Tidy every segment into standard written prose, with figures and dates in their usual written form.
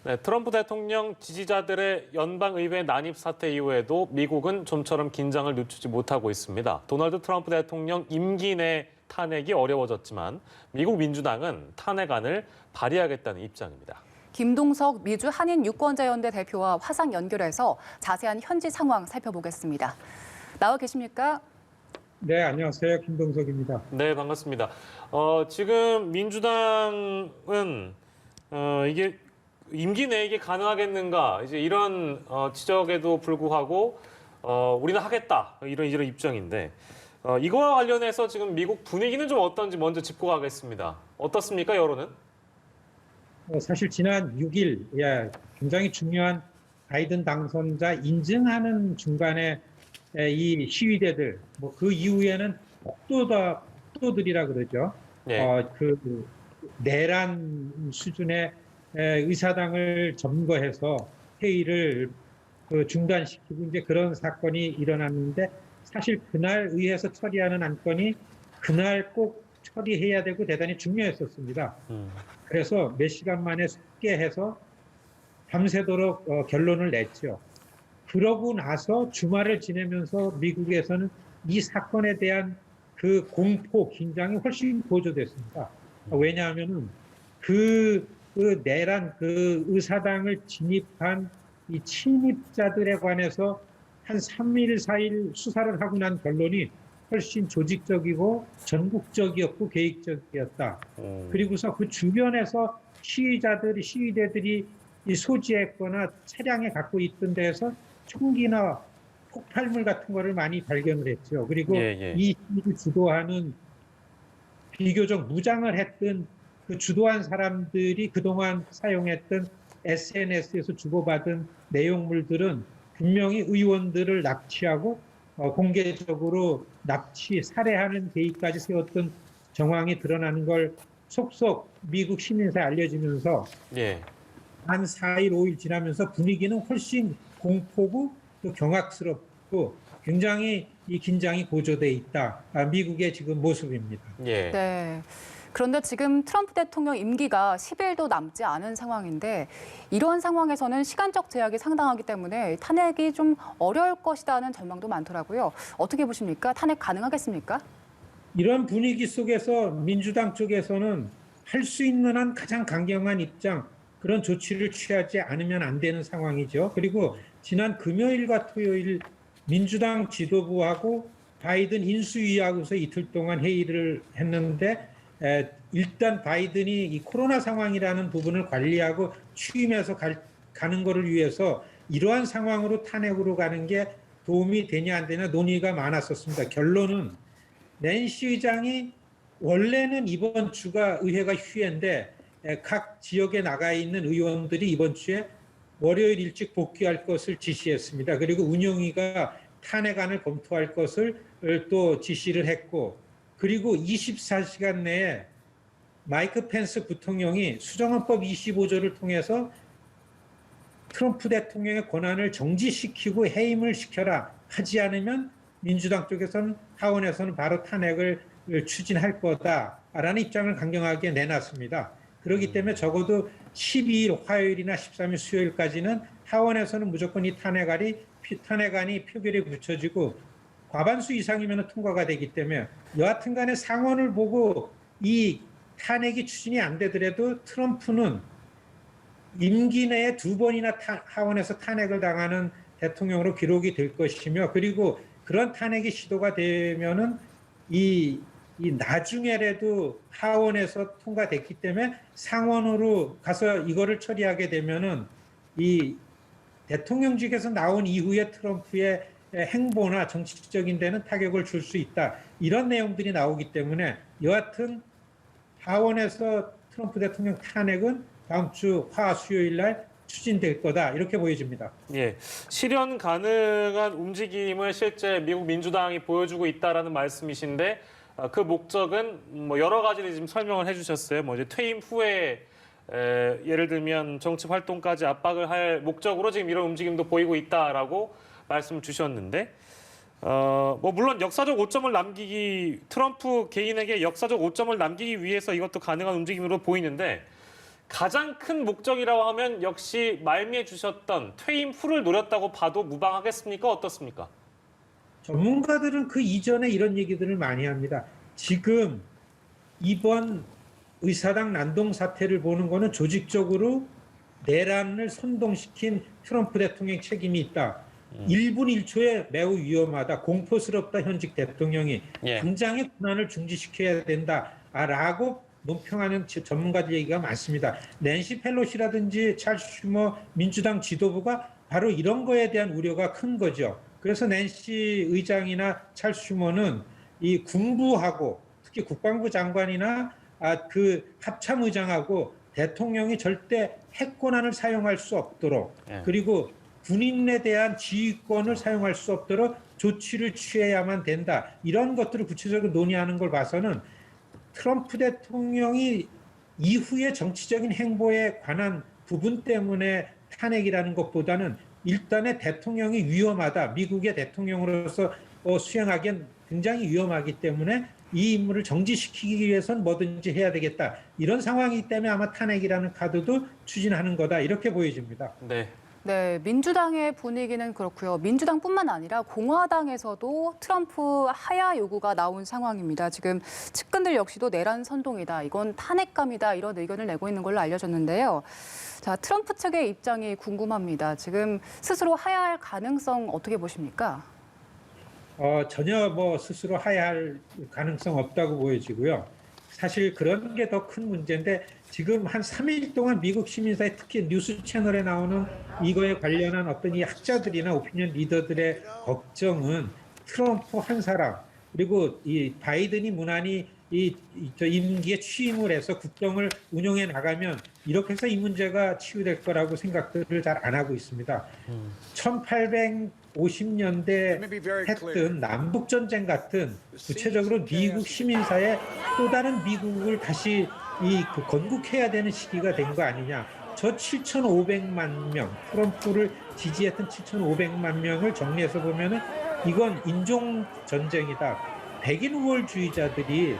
네, 트럼프 대통령 지지자들의 연방의회 난입 사태 이후에도 미국은 좀처럼 긴장을 늦추지 못하고 있습니다. 도널드 트럼프 대통령 임기 내 탄핵이 어려워졌지만 미국 민주당은 탄핵안을 발의하겠다는 입장입니다. 김동석 미주 한인 유권자연대 대표와 화상 연결해서 자세한 현지 상황 살펴보겠습니다. 나와 계십니까? 네, 안녕하세요. 김동석입니다. 네, 반갑습니다. 지금 민주당은 이게 임기 내에 이게 가능하겠는가 이제 이런 지적에도 불구하고 우리는 하겠다 이런 입장인데 이거와 관련해서 지금 미국 분위기는 좀 어떤지 먼저 짚고 가겠습니다. 어떻습니까, 여론은? 사실 지난 6일 굉장히 중요한 바이든 당선자 인증하는 중간에 이 시위대들 그 이후에는 폭도들이라 그러죠. 네. 그 내란 수준의 의사당을 점거해서 회의를 중단시키고 이제 그런 사건이 일어났는데 사실 그날 의회에서 처리하는 안건이 그날 꼭 처리해야 되고 대단히 중요했었습니다. 그래서 몇 시간 만에 속개해서 밤새도록 결론을 냈죠. 그러고 나서 주말을 지내면서 미국에서는 이 사건에 대한 그 공포, 긴장이 훨씬 고조됐습니다. 왜냐하면은 그 내란 의사당을 진입한 이 침입자들에 관해서 한 3일, 4일 수사를 하고 난 결론이 훨씬 조직적이고 전국적이었고 계획적이었다. 그리고서 그 주변에서 시위대들이 소지했거나 차량에 갖고 있던 데에서 총기나 폭발물 같은 거를 많이 발견을 했죠. 그리고 이 시위를 주도하는 비교적 무장을 했던 그 주도한 사람들이 그동안 사용했던 SNS에서 주고받은 내용물들은 분명히 의원들을 납치하고 공개적으로 납치, 살해하는 계획까지 세웠던 정황이 드러나는 걸 속속 미국 시민사에 알려지면서 한 4일, 5일 지나면서 분위기는 훨씬 공포고 또 경악스럽고 굉장히 이 긴장이 고조돼 있다. 미국의 지금 모습입니다. 네. 그런데 지금 트럼프 대통령 임기가 10일도 남지 않은 상황인데 이러한 상황에서는 시간적 제약이 상당하기 때문에 탄핵이 좀 어려울 것이라는 전망도 많더라고요. 어떻게 보십니까? 탄핵 가능하겠습니까? 이런 분위기 속에서 민주당 쪽에서는 할 수 있는 한 가장 강경한 입장, 그런 조치를 취하지 않으면 안 되는 상황이죠. 그리고 지난 금요일과 토요일 민주당 지도부하고 바이든 인수위하고서 이틀 동안 회의를 했는데 일단 바이든이 이 코로나 상황이라는 부분을 관리하고 취임해서 가는 거를 위해서 이러한 상황으로 탄핵으로 가는 게 도움이 되냐 안 되냐 논의가 많았었습니다. 결론은 낸시 의장이 원래는 이번 주가 의회가 휴회인데 각 지역에 나가 있는 의원들이 이번 주에 월요일 일찍 복귀할 것을 지시했습니다. 그리고 운영위가 탄핵안을 검토할 것을 또 지시를 했고, 그리고 24시간 내에 마이크 펜스 부통령이 수정헌법 25조를 통해서 트럼프 대통령의 권한을 정지시키고 해임을 시켜라 하지 않으면 민주당 쪽에서는 하원에서는 바로 탄핵을 추진할 거다라는 입장을 강경하게 내놨습니다. 그렇기 때문에 적어도 12일 화요일이나 13일 수요일까지는 하원에서는 무조건 이 탄핵안이 표결에 붙여지고 과반수 이상이면 통과가 되기 때문에 여하튼 간에 상원을 보고 이 탄핵이 추진이 안 되더라도 트럼프는 임기 내에 2번이나 하원에서 탄핵을 당하는 대통령으로 기록이 될 것이며, 그리고 그런 탄핵이 시도가 되면은 이 나중에라도 하원에서 통과됐기 때문에 상원으로 가서 이거를 처리하게 되면은 이 대통령직에서 나온 이후에 트럼프의 행보나 정치적인 데는 타격을 줄 수 있다. 이런 내용들이 나오기 때문에 여하튼 하원에서 트럼프 대통령 탄핵은 다음 주 화 수요일 날 추진될 거다. 이렇게 보여집니다. 실현 가능한 움직임을 실제 미국 민주당이 보여주고 있다라는 말씀이신데 그 목적은 뭐 여러 가지를 지금 설명을 해주셨어요. 뭐 이제 퇴임 후에 예를 들면 정치 활동까지 압박을 할 목적으로 지금 이런 움직임도 보이고 있다라고 말씀을 주셨는데 뭐 물론 역사적 오점을 남기기 트럼프 개인에게 역사적 오점을 남기기 위해서 이것도 가능한 움직임으로 보이는데 가장 큰 목적이라고 하면 역시 말미에 주셨던 퇴임 후를 노렸다고 봐도 무방하겠습니까? 어떻습니까? 전문가들은 그 이전에 이런 얘기들을 많이 합니다. 지금 이번 의사당 난동 사태를 보는 거는 조직적으로 내란을 선동시킨 트럼프 대통령 책임이 있다. 1분 1초에 매우 위험하다. 공포스럽다. 현직 대통령이. 예. 당장의 권한을 중지시켜야 된다라고 논평하는 전문가들 얘기가 많습니다. 낸시 펠로시라든지 찰스 슈머 민주당 지도부가 바로 이런 거에 대한 우려가 큰 거죠. 그래서 낸시 의장이나 찰스 슈머는 이 군부하고 특히 국방부 장관이나 그 합참의장하고 대통령이 절대 핵 권한을 사용할 수 없도록 그리고 군인에 대한 지휘권을 사용할 수 없도록 조치를 취해야만 된다. 이런 것들을 구체적으로 논의하는 걸 봐서는 트럼프 대통령이 이후의 정치적인 행보에 관한 부분 때문에 탄핵이라는 것보다는 일단의 대통령이 위험하다. 미국의 대통령으로서 수행하기엔 굉장히 위험하기 때문에 이 임무를 정지시키기 위해서는 뭐든지 해야 되겠다. 이런 상황이기 때문에 아마 탄핵이라는 카드도 추진하는 거다. 이렇게 보여집니다. 네. 네, 민주당의 분위기는 그렇고요. 민주당뿐만 아니라 공화당에서도 트럼프 하야 요구가 나온 상황입니다. 지금 측근들 역시도 내란 선동이다, 이건 탄핵감이다, 이런 의견을 내고 있는 걸로 알려졌는데요. 자, 트럼프 측의 입장이 궁금합니다. 지금 스스로 하야할 가능성 어떻게 보십니까? 전혀 스스로 하야할 가능성 없다고 보여지고요. 사실 그런 게 더 큰 문제인데 지금 한 3일 동안 미국 시민사회 특히 뉴스 채널에 나오는 이거에 관련한 어떤 이 학자들이나 오피니언 리더들의 걱정은 트럼프 한 사람 그리고 이 바이든이 무난히 임기에 취임을 해서 국정을 운영해 나가면 이렇게 해서 이 문제가 치유될 거라고 생각들을 잘 안 하고 있습니다. 1850년대 했던 남북전쟁 같은 구체적으로 미국 시민사회 또 다른 미국을 다시 건국해야 되는 시기가 된 거 아니냐. 저 7,500만 명, 트럼프를 지지했던 7,500만 명을 정리해서 보면은 이건 인종전쟁이다. 백인 우월주의자들이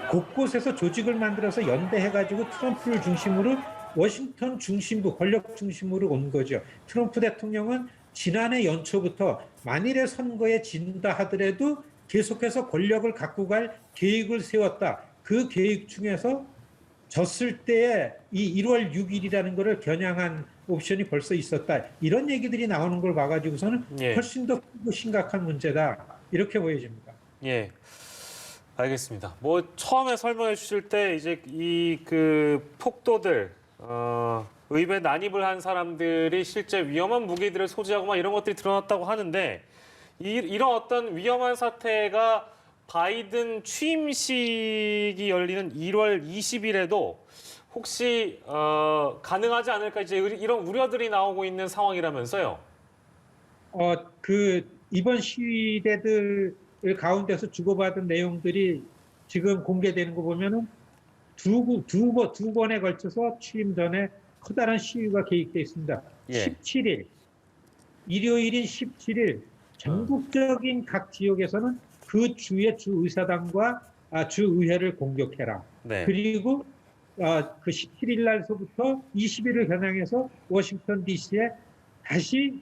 곳곳에서 조직을 만들어서 연대해가지고 트럼프를 중심으로 워싱턴 중심부, 권력 중심으로 온 거죠. 트럼프 대통령은 지난해 연초부터 만일의 선거에 진다 하더라도 계속해서 권력을 갖고 갈 계획을 세웠다. 그 계획 중에서 졌을 때에 이 1월 6일이라는 것을 겨냥한 옵션이 벌써 있었다. 이런 얘기들이 나오는 걸 봐가지고서는 훨씬 더 크고 심각한 문제다. 이렇게 보여집니다. 예. 알겠습니다. 처음에 설명해 주실 때 이제 폭도들, 의회 난입을 한 사람들이 실제 위험한 무기들을 소지하고 막 이런 것들이 드러났다고 하는데 이런 어떤 위험한 사태가 바이든 취임식이 열리는 1월 20일에도 혹시 가능하지 않을까 이제 이런 우려들이 나오고 있는 상황이라면서요? 이번 시위대들 가운데서 주고받은 내용들이 지금 공개되는 거 보면은 두 번에 걸쳐서 취임 전에 커다란 시위가 계획되어 있습니다. 17일, 일요일인 17일 전국적인 각 지역에서는 그 주의 주의사당과 주의회를 공격해라. 네. 그리고 그 17일 날서부터 20일을 겨냥해서 워싱턴 DC에 다시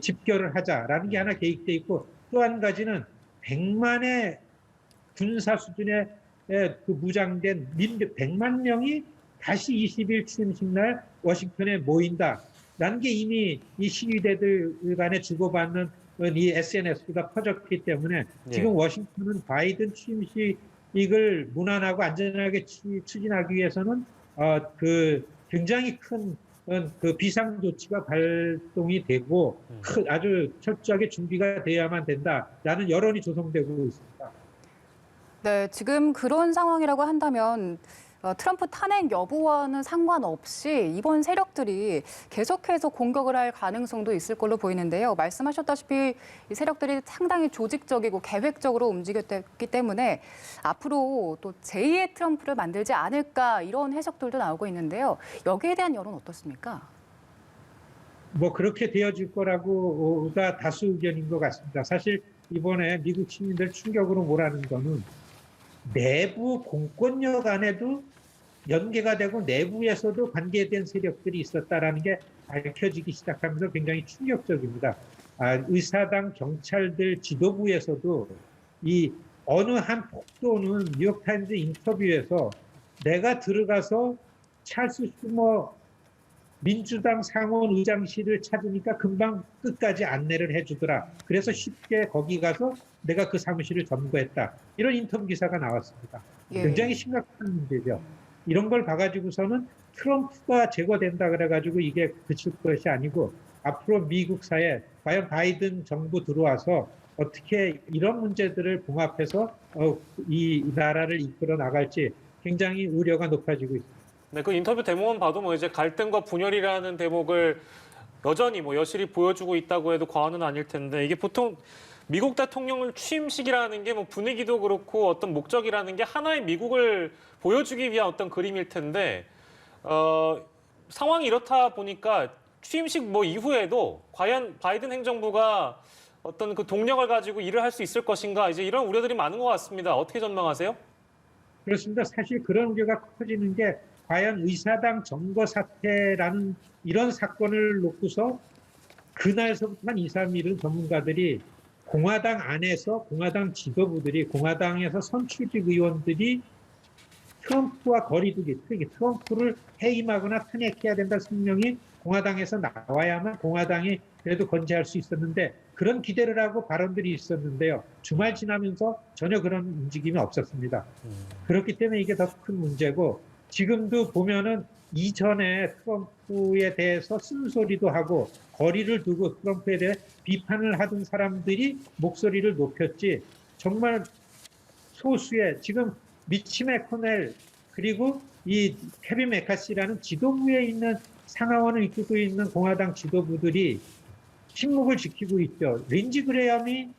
집결을 하자라는 게 하나 계획되어 있고 또 한 가지는 100만의 군사 수준의 그 무장된 100만 명이 다시 20일 취임식 날 워싱턴에 모인다라는 게 이미 이 시위대들 간에 주고받는 이 SNS보다 퍼졌기 때문에 지금 워싱턴은 바이든 취임식을 무난하고 안전하게 추진하기 위해서는 굉장히 큰 그 비상 조치가 발동이 되고 아주 철저하게 준비가 돼야만 된다라는 여론이 조성되고 있습니다. 네, 지금 그런 상황이라고 한다면 트럼프 탄핵 여부와는 상관없이 이번 세력들이 계속해서 공격을 할 가능성도 있을 걸로 보이는데요. 말씀하셨다시피 이 세력들이 상당히 조직적이고 계획적으로 움직였기 때문에 앞으로 또 제2의 트럼프를 만들지 않을까 이런 해석들도 나오고 있는데요. 여기에 대한 여론 어떻습니까? 그렇게 되어질 거라고가 다수 의견인 것 같습니다. 사실 이번에 미국 시민들 충격으로 몰아는 거는 내부 공권력 안에도 연계가 되고 내부에서도 관계된 세력들이 있었다라는 게 밝혀지기 시작하면서 굉장히 충격적입니다. 의사당 경찰들 지도부에서도 이 어느 한 폭도는 뉴욕타임즈 인터뷰에서 내가 들어가서 찰스 슈머 민주당 상원 의장실을 찾으니까 금방 끝까지 안내를 해주더라. 그래서 쉽게 거기 가서 내가 그 사무실을 점거했다. 이런 인터뷰 기사가 나왔습니다. 예. 굉장히 심각한 문제죠. 이런 걸 봐가지고서는 트럼프가 제거된다 그래가지고 이게 그칠 것이 아니고 앞으로 미국 사회 과연 바이든 정부 들어와서 어떻게 이런 문제들을 봉합해서 이 나라를 이끌어 나갈지 굉장히 우려가 높아지고 있습니다. 네, 그 인터뷰 대목만 봐도 뭐 이제 갈등과 분열이라는 대목을 여전히 뭐 여실히 보여주고 있다고 해도 과언은 아닐 텐데 이게 보통 미국 대통령을 취임식이라는 게 뭐 분위기도 그렇고 어떤 목적이라는 게 하나의 미국을 보여주기 위한 어떤 그림일 텐데 상황이 이렇다 보니까 취임식 뭐 이후에도 과연 바이든 행정부가 어떤 그 동력을 가지고 일을 할 수 있을 것인가 이제 이런 우려들이 많은 것 같습니다. 어떻게 전망하세요? 그렇습니다. 사실 그런 우려가 커지는 게 과연 의사당 점거 사태라는 이런 사건을 놓고서 그날서부터 한 2, 3일은 전문가들이 공화당 안에서 공화당 지도부들이 공화당에서 선출직 의원들이 트럼프와 거리두기, 특히 트럼프를 해임하거나 탄핵해야 된다 성명이 공화당에서 나와야만 공화당이 그래도 건재할 수 있었는데 그런 기대를 하고 발언들이 있었는데요. 주말 지나면서 전혀 그런 움직임이 없었습니다. 그렇기 때문에 이게 더 큰 문제고 지금도 보면은 이전에 트럼프에 대해서 쓴소리도 하고 거리를 두고 트럼프에 대해 비판을 하던 사람들이 목소리를 높였지 정말 소수의 지금 미치 매코넬 그리고 이 케빈 메카시라는 지도부에 있는 상하원을 이끌고 있는 공화당 지도부들이 침묵을 지키고 있죠. 린지 그레엄이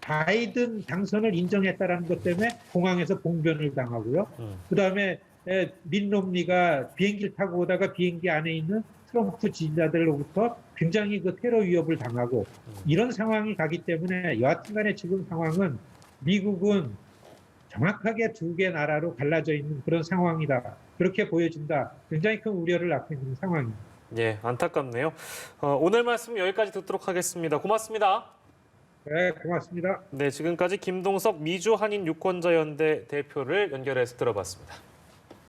바이든 당선을 인정했다라는 것 때문에 공항에서 봉변을 당하고요. 그다음에 민 롬니가 비행기를 타고 오다가 비행기 안에 있는 트럼프 지지자들로부터 굉장히 그 테러 위협을 당하고 이런 상황이 가기 때문에 여하튼간에 지금 상황은 미국은 정확하게 두 개 나라로 갈라져 있는 그런 상황이다. 그렇게 보여진다. 굉장히 큰 우려를 낳고 있는 상황입니다. 예, 안타깝네요. 오늘 말씀 여기까지 듣도록 하겠습니다. 고맙습니다. 네, 고맙습니다. 네, 지금까지 김동석 미주 한인 유권자연대 대표를 연결해서 들어봤습니다.